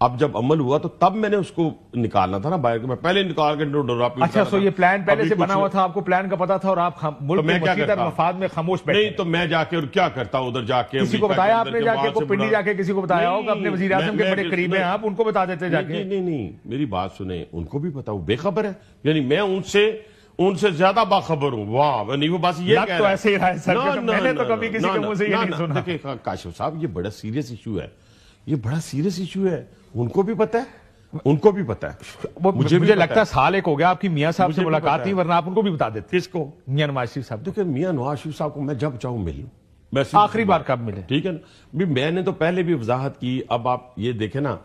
اب جب عمل ہوا تو تب میں نے اس کو نکالنا تھا نا باہر کے، میں پہلے نکال کے ڈورا پہ. اچھا سو یہ پلان پہلے سے بنا ہوا تھا، آپ کو پلان کا پتا تھا اور آپ ملک کے مسیح مفاد میں خاموش بیٹھے؟ نہیں تو میں جا کے اور کیا کرتا ادھر جا کے. کسی کو بتایا آپ نے جا کے؟ کوئی پنڈی جا کے کسی کو بتایا ہوگا؟ اپنے وزیر اعظم کے بڑے قریب ہیں آپ، ان کو بتا دیتے جا کے. نہیں میری بات سنیں، ان کو بھی پتا، وہ بے خبر ہے. یعنی میں ان سے زیادہ باخبر ہوں. واہ نہیں، وہ بس یہ تو ایسے ہی رہا ہے سر، میں نے تو کبھی کسی کے منہ سے یہ نہیں سنا. دیکھیں کاشف صاحب، یہ بڑا سیریس ایشو ہے، یہ بڑا سیریس ایشو ہے. ان کو بھی پتا ہے، ان کو بھی پتا ہے. مجھے لگتا ہے سال ایک ہو گیا آپ کی میاں صاحب سے ملاقات نہیں، ورنہ آپ ان کو بھی بتا دیتے. کس کو؟ میاں نواز شریف صاحب. دیکھیں میاں نواز شریف صاحب کو میں جب چاہوں مل لوں. آخری بار کب ملے؟ ٹھیک ہے نا، میں نے تو پہلے بھی وضاحت کی. اب آپ یہ دیکھیں نا،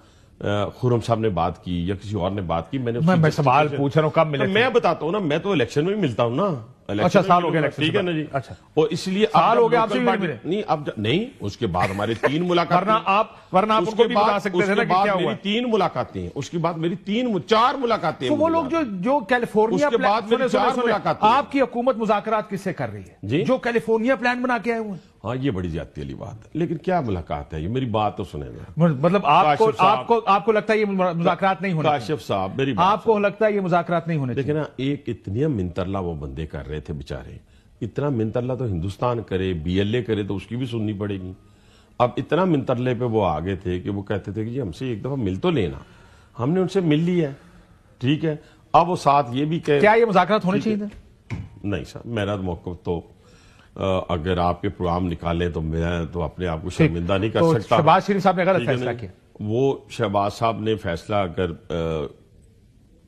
خرم صاحب نے بات کی یا کسی اور نے بات کی، میں سوال پوچھ رہا ہوں کب ملے؟ میں بتاتا ہوں نا، میں تو الیکشن میں ملتا ہوں نا. اچھا سال ہو گیا، ٹھیک ہے نا جی. اچھا اور اس لیے سال ہو گیا آپ سے ملے؟ نہیں اب نہیں، اس کے بعد ہماری 3 ملاقاتیں. ورنہ آپ ان کو بھی بتا سکتے تھے نا کہ کیا ہوا. میری 3 ملاقاتیں ہیں، اس کے بعد میری 4 ملاقاتیں. تو وہ لوگ جو کیلیفورنیا، اس کے بعد میری 4 ملاقاتیں. آپ کی حکومت مذاکرات کس سے کر رہی ہے جی؟ جو کیلیفورنیا پلان بنا کے آئے ہوئے ہیں. ہاں یہ بڑی زیادتی والی بات ہے، لیکن کیا ملاقات ہے یہ؟ میری بات تو سنیں. مطلب آپ کو لگتا ہے یہ مذاکرات نہیں ہونے؟ کاشف صاحب میری بات، آپ کو لگتا ہے یہ مذاکرات نہیں ہونے؟ دیکھیں نا، ایک اتنی منترلا وہ بندے کر رہے تھے بیچارے. اتنا منترلا تو ہندوستان کرے، BLA کرے تو اس کی بھی سننی پڑے گی. اب اتنا منترلے پہ وہ آگے تھے کہ وہ کہتے تھے کہ جی ہم سے ایک دفعہ مل تو لینا. ہم نے ان سے مل لیا ہے، ٹھیک ہے. اب وہ ساتھ یہ بھی کہ کیا یہ مذاکرات ہونے چاہیے تھے؟ نہیں سر، میرا موقف تو اگر آپ کے پروگرام نکالیں تو میں تو اپنے آپ کو شرمندہ نہیں کر سکتا. شہباز شریف صاحب نے غلط فیصلہ کیا. وہ شہباز صاحب نے فیصلہ، اگر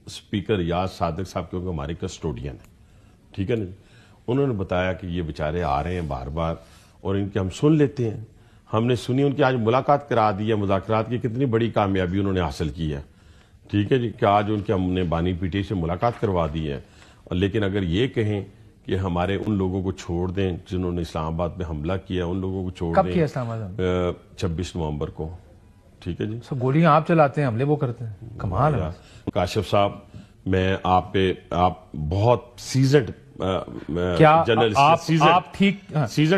اسپیکر ریاض صادق صاحب کیونکہ ہمارے کسٹوڈین ہیں، ٹھیک ہے نا، انہوں نے بتایا کہ یہ بیچارے آ رہے ہیں بار بار اور ان کے ہم سن لیتے ہیں. ہم نے سنی، ان کی آج ملاقات کرا دی ہے. مذاکرات کی کتنی بڑی کامیابی انہوں نے حاصل کی ہے، ٹھیک ہے جی، کہ آج ان کے ہم نے بانی PTI سے ملاقات کروا دی ہے. لیکن اگر یہ کہیں کہ ہمارے ان لوگوں کو چھوڑ دیں جنہوں نے اسلام آباد پہ حملہ کیا، ان لوگوں کو چھوڑ دیں. کب کیا اسلام آباد؟ 26 نومبر کو، ٹھیک ہے جی. سب گولیاں آپ چلاتے ہیں، حملے وہ کرتے ہیں، کمال ہے. کاشف صاحب، میں آپ بہت سیزنڈ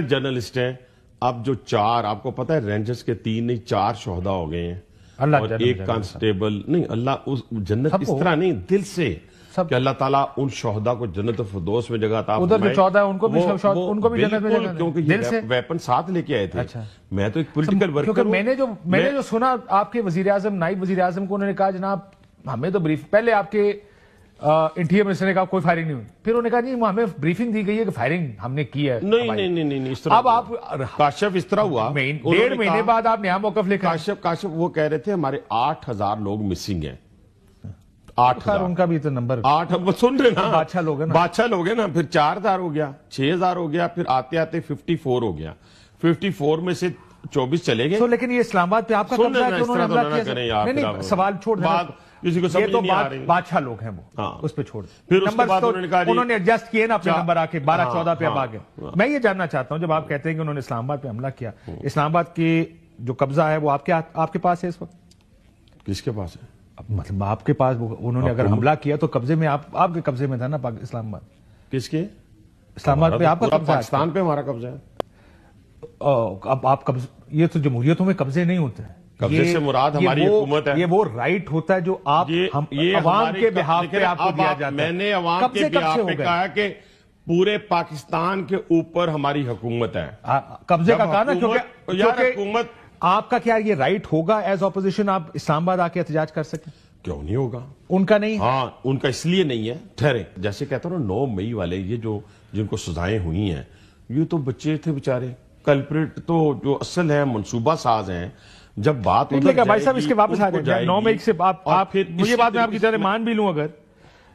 جرنلسٹ ہیں. اب جو 4 آپ کو پتا ہے رینجرز کے 3 نہیں 4 شہداء ہو گئے ہیں، اور ایک کانسٹیبل. نہیں اللہ اس جنت اس طرح نہیں، دل سے کہ اللہ تعالیٰ ان شہداء کو جنت الفردوس میں جگہ عطا فرمائے. ادھر جو 14 ان کو بھی جنت میں جگہ، کیونکہ یہ ویپن ساتھ لے کے آئے تھے. میں تو ایک پولیٹیکل ورکر ہوں. میں نے جو سنا آپ کے وزیر اعظم، نائب وزیر اعظم کو، انہوں نے کہا جناب ہمیں تو بریف، پہلے آپ کے انٹیریئر منسٹر نے کہا کوئی فائرنگ نہیں ہوئی، پھر انہوں نے کہا نہیں ہمیں بریفنگ دی گئی ہے کہ فائرنگ ہم نے کی ہے. نہیں اس طرح. اب آپ کاشف اس طرح ہوا 1.5 مہینے بعد آپ نیا موقف لے کر. کاشف وہ کہہ رہے تھے ہمارے 8,000 لوگ مسنگ ہیں. 8,000 ان کا بھی تو نمبر 8 سن رہے نا، بادشاہ لوگ ہیں نا، بادشاہ لوگ ہیں نا. پھر 4,000 ہو گیا، 6,000 ہو گیا، پھر آتے آتے 54 ہو گیا. 54 میں سے 24 چلے گئے. لیکن یہ اسلام آباد پہ آپ کا قبضہ ہے کہ انہوں نے حملہ کیا؟ نہیں سوال چھوڑ دیں، کسی کو سمجھ نہیں آ رہی. بادشاہ لوگ ہیں وہ، اس پہ چھوڑ. پھر اس کے بعد انہوں نے ایڈجسٹ کیے نا اپنے نمبر آ کے 12-14 پہ اب آ گئے. میں یہ جاننا چاہتا ہوں، جب آپ کہتے ہیں کہ انہوں نے اسلام آباد پہ حملہ کیا، اسلام آباد کی جو قبضہ ہے وہ آپ کے پاس ہے اس وقت؟ کس کے پاس ہے؟ مطلب آپ کے پاس، انہوں نے اگر حملہ کیا تو قبضے میں آپ کے قبضے میں تھا نا اسلام آباد. کس کے؟ اسلام آباد پہ آپ کا قبضہ ہے. پاکستان پہ ہمارا قبضہ ہے. اب آپ قبض، یہ تو جمہوریتوں میں قبضے نہیں ہوتے ہیں. قبضے سے مراد ہماری حکومت ہے. یہ وہ رائٹ ہوتا ہے جو آپ عوام کے بہاف پہ آپ کو دیا جاتا ہے. میں نے عوام کے بہاف پہ کہا کہ پورے پاکستان کے اوپر ہماری حکومت ہے. قبضے کا کہا نا، کیونکہ حکومت آپ کا کیا یہ رائٹ ہوگا ایز اپوزیشن آپ اسلام آباد آ کے احتجاج کر سکیں؟ کیوں نہیں ہوگا؟ ان کا نہیں. ہاں ان کا اس لیے نہیں ہے. ٹھہرے، جیسے کہتا ہوں 9 مئی والے یہ جو جن کو سزائیں ہوئی ہیں، یہ تو بچے تھے بیچارے. کلپریٹ تو جو اصل ہے منصوبہ ساز ہیں. جب بات بھائی صاحب اس کے واپس آ جائیں 9 مئی سے آپ مجھے بات میں آپ کی طرح مان بھی لوں، اگر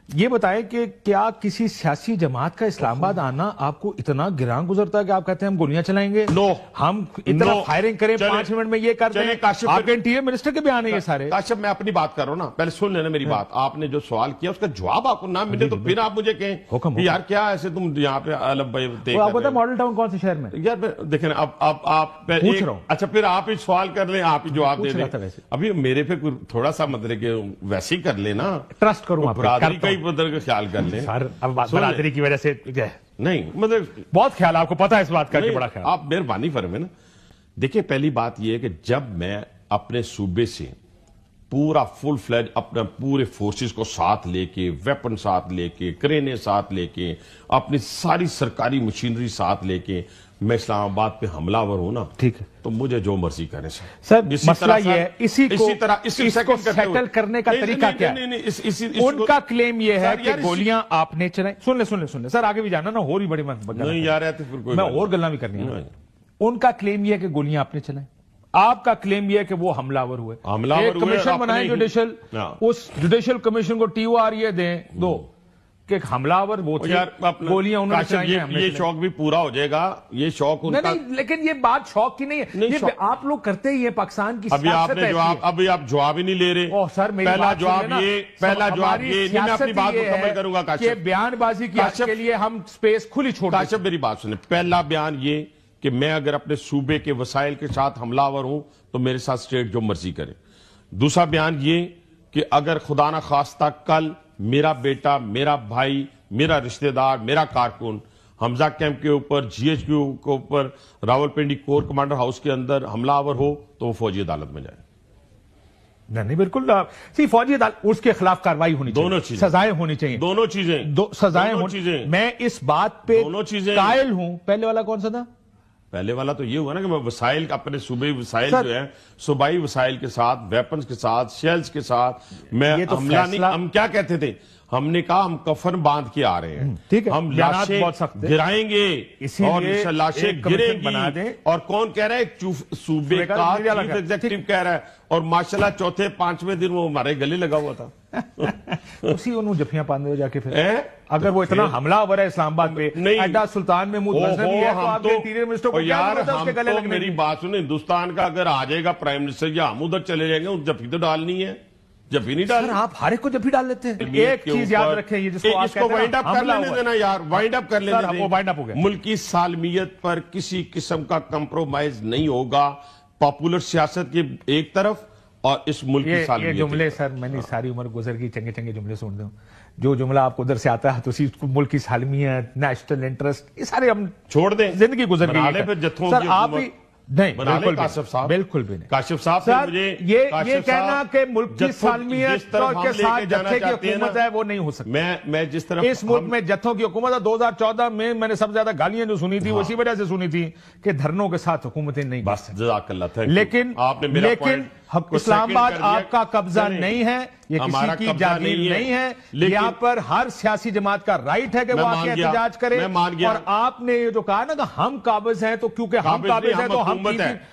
یہ بتائیں کہ کیا کسی سیاسی جماعت کا اسلام آباد آنا آپ کو اتنا گران گزرتا ہے کہ آپ کہتے ہیں ہم گولیاں چلائیں گے، ہم اتنا فائرنگ کریں 5 منٹ میں یہ کر دیں؟ آپ کے انٹیریئر منسٹر کے بیان ہیں یہ سارے. کاشف میں اپنی بات کر رہا ہوں نا، پہلے سن لینا میری بات. آپ نے جو سوال کیا اس کا جواب آپ کو نہ ملے تو پھر آپ مجھے کہیں یار کیا ایسے تم یہاں پہ الب بھائی دیکھ آپ بتا ماڈل ٹاؤن کون سے شہر میں؟ یار دیکھیں اب آپ پوچھ رہا ہوں. اچھا پھر آپ ہی سوال کر لیں، آپ ہی جواب دے دیں. ابھی میرے پہ تھوڑا سا مطلب کہ ویسے ہی کر لینا، ٹرسٹ کروں برادری کا ہی بدل کا خیال کر لیں. اب برادری کی وجہ سے نہیں، مطلب بہت خیال آپ کو پتا ہے اس بات کا کہ بڑا خیال. آپ مہربانی فرمائیں نا. دیکھیں پہلی بات یہ ہے کہ جب میں اپنے صوبے سے پورا فل فلیج اپنا پورے فورسز کو ساتھ لے کے، ویپن ساتھ لے کے، کرینیں ساتھ لے کے، اپنی ساری سرکاری مشینری ساتھ لے کے میں اسلام آباد پہ حملہ ور ہوں نا، ٹھیک ہے، تو مجھے جو مرضی کریں سر مسئلہ یہ ہے، اسی کو سیٹل کرنے کا طریقہ کیا ہے؟ ان کا کلیم یہ ہے کہ گولیاں آپ نے چلائیں. سن لیں سر، آگے بھی جانا نا، اور بھی بڑی نہیں یار ہے تو پھر کوئی میں اور گلنا بھی کرنی ہے. ان کا کلیم یہ ہے کہ گولیاں آپ نے چلائیں، آپ کا کلیم یہ ہے کہ وہ حملہ ور ہوئے. ایک کمیشن بنائیں جوڈیشل، اس جوڈیشل کمیشن کو ٹی او آر یہ دیں دو کہ حملہ ور وہ تھے، گولیاں انہوں نے چلائی ہیں. یہ شوق بھی پورا ہو جائے گا، یہ شوق ان کا. نہیں لیکن یہ بات شوق کی نہیں ہے، یہ آپ لوگ کرتے ہی ہیں. پاکستان کی ابھی آپ نے جواب، ابھی آپ جواب ہی نہیں لے رہے. سر پہلا جواب یہ نہیں، میں اپنی بات مکمل کروں گا کاشف. کہ بیان بازی کی حق کے لیے ہم سپیس کھلی چھوڑ دیں. کاشف میری بات سنیں. پہلا بیان یہ کہ میں اگر اپنے صوبے کے وسائل کے ساتھ حملہ آور ہوں تو میرے ساتھ اسٹیٹ جو مرضی کرے. دوسرا بیان یہ کہ اگر خدا نہ خواستہ کل میرا بیٹا، میرا بھائی، میرا رشتہ دار، میرا کارکن حمزہ کیمپ کے اوپر، جی ایچ کیو کے اوپر، Rawal Pindi corps commander house کے اندر حملہ آور ہو تو وہ فوجی عدالت میں جائے. نہیں بالکل، فوجی عدالت اس کے خلاف کاروائی ہونی چاہیے، دونوں چیزیں، سزائیں ہونی چاہیے، دونوں چیزیں، سزائیں ہونی چاہیے. میں اس بات پہ قائل ہوں. پہلے والا کون سا تھا؟ پہلے والا تو یہ ہوا نا کہ میں وسائل، اپنے صوبائی وسائل جو ہے، صوبائی وسائل کے ساتھ، ویپنز کے ساتھ، شیلز کے ساتھ میں حملہ نہیں. ہم کیا کہتے تھے؟ ہم نے کہا ہم کفن باندھ کے آ رہے ہیں، ہم لاشیں گرائیں گے اور لاشیں گریں گی. اور کون کہہ رہا ہے؟ صوبے کا چیف ایگزیکٹو کہہ رہا ہے. اور ماشاءاللہ چوتھے پانچویں دن وہ ہمارے گلے لگا ہوا تھا. اسی انہوں جفیاں پاندے ہو جا کے پھر اگر وہ اتنا حملہ ہو رہا ہے اسلام آباد پہ، ایڈا سلطان محمود غزنوی ہے تو آپ کے انٹیریئر منسٹر کو کیا ضرورت ہے اس کے گلے لگنے کی؟ میری بات سنیں، ہندوستان کا اگر آ جائے گا پرائم منسٹر یا ہم ادھر چلے جائیں گے، اس جفی تو ڈالنی ہے. جفی نہیں ڈال. آپ ہر ایک کو جفی ڈال لیتے ہیں. ایک چیز یاد رکھیں، یہ جس کو آپ کہتے ہیں وائنڈ اپ کر لینے دینا یار، وائنڈ اپ کر لینے دینا. وہ وائنڈ اپ ہو گیا. ملکی سالمیت پر کسی قسم کا کمپرومائز نہیں ہوگا. پاپولر سیاست کی ایک طرف اور اس ملک کی سالمیت. یہ جملے سر میں نے ساری عمر گزر کی چنگے چنگے جملے سن دوں. جو جملہ آپ کو ادھر سے آتا ہے تو اسی ملک کی سالمیت، نیشنل انٹرسٹ، یہ سارے ہم چھوڑ دیں. زندگی گزر گئی. سر آپ ہی نہیں، کاشف صاحب، بالکل بھی نہیں. کاشف صاحب سر یہ کہنا کہ ملک کی سالمیت کے ساتھ جتھے کی حکومت ہے وہ نہیں ہو سکتی. میں جس طرح اس ملک میں جتھوں کی حکومت ہے 2014 میں میں نے سب سے زیادہ گالیاں جو سنی تھی وہ اسی وجہ سے سنی تھی کہ دھرنوں کے ساتھ حکومتیں نہیں. بس جزاک اللہ. لیکن اسلام آباد آپ کا قبضہ نہیں ہے، یہ کسی کی جاگیر نہیں ہے. یہاں پر ہر سیاسی جماعت کا رائٹ ہے کہ وہ آکے احتجاج کرے. اور آپ نے یہ جو کہا نا کہ ہم قابض ہیں تو کیونکہ ہم قابض ہیں تو ہم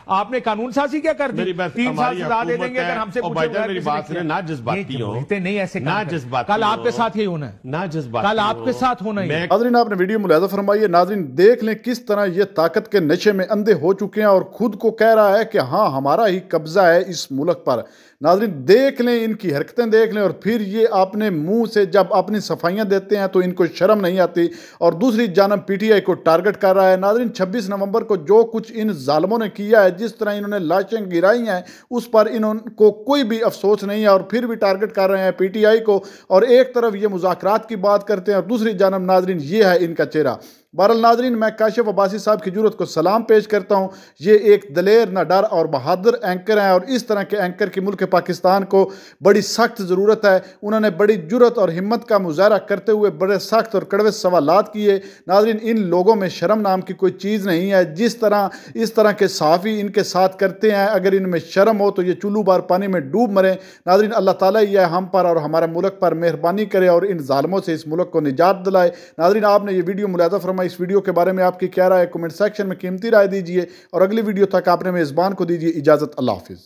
آپ نے قانون سازی کیا کر دی؟ 3 سال سزا دے دیں گے اگر ہم سے پوچھے. میری بات سنیں، نہ جذباتی ہوں، نہیں ایسے کل آپ کے ساتھ ہی ہونا ہے، نہ جذباتی، کل آپ کے ساتھ ہونا ہے. ناظرین آپ نے ویڈیو ملاحظہ فرمائیے. ناظرین دیکھ لیں کس طرح یہ طاقت کے نشے میں اندھے ہو چکے ہیں اور خود کو کہہ رہا ہے کہ ہاں ہمارا ہی قبضہ ہے اس ملک پر. ناظرین دیکھ لیں ان کی حرکتیں دیکھ لیں، اور پھر یہ اپنے منہ سے جب اپنی صفائیاں دیتے ہیں تو ان کو شرم نہیں آتی. اور دوسری جانب پی ٹی آئی کو ٹارگٹ کر رہا ہے. ناظرین 26 نومبر کو جو کچھ ان ظالموں نے کیا ہے، جس طرح انہوں نے لاشیں گرائی ہیں، اس پر انہوں کو کوئی بھی افسوس نہیں ہے اور پھر بھی ٹارگٹ کر رہے ہیں پی ٹی آئی کو. اور ایک طرف یہ مذاکرات کی بات کرتے ہیں اور دوسری جانب ناظرین یہ ہے ان کا چہرہ. بہرحال ناظرین میں کاشف عباسی صاحب کی جرأت کو سلام پیش کرتا ہوں. یہ ایک دلیر، نہ ڈر اور بہادر اینکر ہیں اور اس طرح کے اینکر کی ملک پاکستان کو بڑی سخت ضرورت ہے. انہوں نے بڑی جرأت اور ہمت کا مظاہرہ کرتے ہوئے بڑے سخت اور کڑوے سوالات کیے. ناظرین ان لوگوں میں شرم نام کی کوئی چیز نہیں ہے. جس طرح اس طرح کے صحافی ان کے ساتھ کرتے ہیں، اگر ان میں شرم ہو تو یہ چولو بار پانی میں ڈوب مریں. ناظرین اللہ تعالیٰ یہ ہم پر اور ہمارے ملک پر مہربانی کرے اور ان ظالموں سے اس ملک کو نجات دلائے. ناظرین آپ نے یہ ویڈیو ملاحظہ فرمائی. اس ویڈیو کے بارے میں آپ کی کیا رائے ہے؟ کمنٹ سیکشن میں قیمتی رائے دیجئے اور اگلی ویڈیو تک آپ نے میزبان کو دیجئے اجازت. اللہ حافظ.